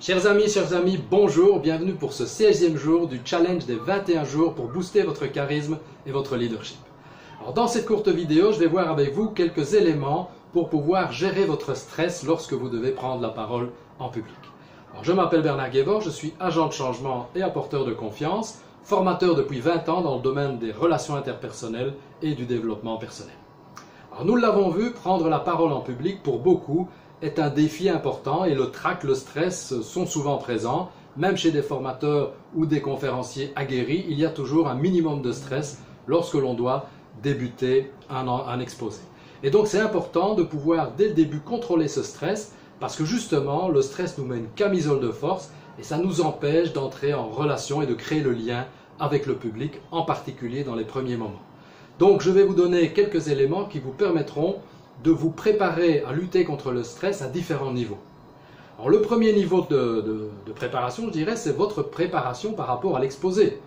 Chers amis, bonjour, bienvenue pour ce 16e jour du challenge des 21 jours pour booster votre charisme et votre leadership. Alors dans cette courte vidéo, je vais voir avec vous quelques éléments pour pouvoir gérer votre stress lorsque vous devez prendre la parole en public. Alors, je m'appelle Bernard Guévor, je suis agent de changement et apporteur de confiance, formateur depuis 20 ans dans le domaine des relations interpersonnelles et du développement personnel. Alors, nous l'avons vu, prendre la parole en public pour beaucoup est un défi important et le trac, le stress sont souvent présents. Même chez des formateurs ou des conférenciers aguerris, il y a toujours un minimum de stress lorsque l'on doit débuter un exposé. Et donc c'est important de pouvoir dès le début contrôler ce stress parce que justement le stress nous met une camisole de force et ça nous empêche d'entrer en relation et de créer le lien avec le public, en particulier dans les premiers moments. Donc je vais vous donner quelques éléments qui vous permettront de vous préparer à lutter contre le stress à différents niveaux. Alors, le premier niveau de préparation, je dirais, c'est votre préparation par rapport à l'exposé.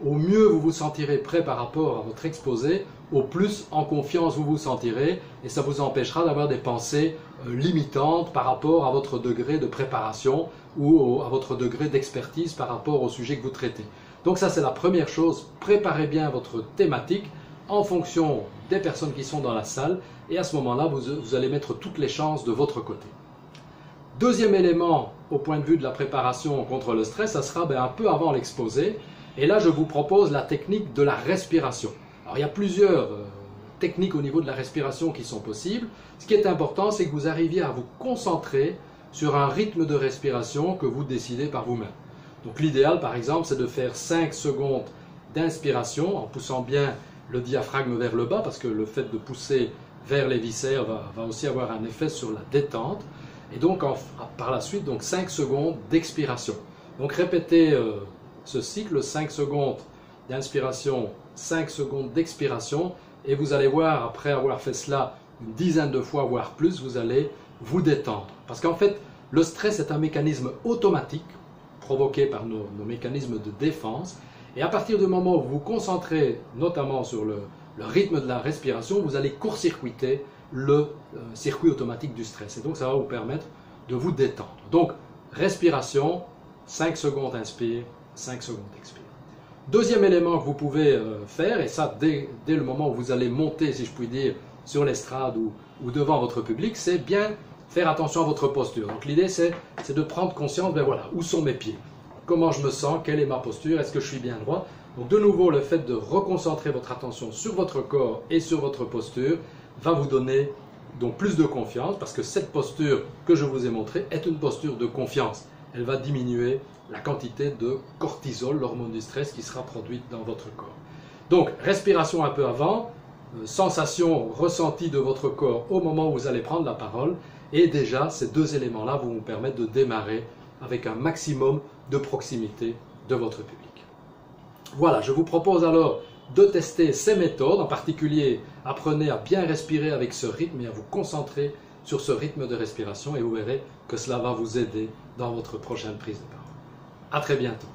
Au mieux vous vous sentirez prêt par rapport à votre exposé, au plus en confiance vous vous sentirez et ça vous empêchera d'avoir des pensées limitantes par rapport à votre degré de préparation ou à votre degré d'expertise par rapport au sujet que vous traitez. Donc ça c'est la première chose, préparez bien votre thématique en fonction des personnes qui sont dans la salle et à ce moment-là, vous allez mettre toutes les chances de votre côté. Deuxième élément au point de vue de la préparation contre le stress, ça sera un peu avant l'exposé et là je vous propose la technique de la respiration. Alors il y a plusieurs techniques au niveau de la respiration qui sont possibles. Ce qui est important, c'est que vous arriviez à vous concentrer sur un rythme de respiration que vous décidez par vous-même. Donc l'idéal par exemple, c'est de faire 5 secondes d'inspiration en poussant bien le diaphragme vers le bas parce que le fait de pousser vers les viscères va aussi avoir un effet sur la détente et donc par la suite 5 secondes d'expiration. Donc répétez ce cycle, 5 secondes d'inspiration, 5 secondes d'expiration et vous allez voir après avoir fait cela une dizaine de fois voire plus, vous allez vous détendre. Parce qu'en fait le stress est un mécanisme automatique provoqué par nos mécanismes de défense. Et à partir du moment où vous vous concentrez notamment sur le rythme de la respiration, vous allez court-circuiter le circuit automatique du stress. Et donc ça va vous permettre de vous détendre. Donc respiration, 5 secondes inspire, 5 secondes expire. Deuxième élément que vous pouvez faire, et ça dès le moment où vous allez monter, si je puis dire, sur l'estrade ou devant votre public, c'est bien faire attention à votre posture. Donc l'idée c'est de prendre conscience, voilà, où sont mes pieds ? Comment je me sens, quelle est ma posture, est-ce que je suis bien droit? Donc de nouveau, le fait de reconcentrer votre attention sur votre corps et sur votre posture va vous donner donc plus de confiance parce que cette posture que je vous ai montrée est une posture de confiance. Elle va diminuer la quantité de cortisol, l'hormone du stress qui sera produite dans votre corps. Donc respiration un peu avant, sensation ressentie de votre corps au moment où vous allez prendre la parole et déjà ces deux éléments-là vont vous permettre de démarrer avec un maximum de proximité de votre public. Voilà, je vous propose alors de tester ces méthodes, en particulier apprenez à bien respirer avec ce rythme et à vous concentrer sur ce rythme de respiration et vous verrez que cela va vous aider dans votre prochaine prise de parole. À très bientôt.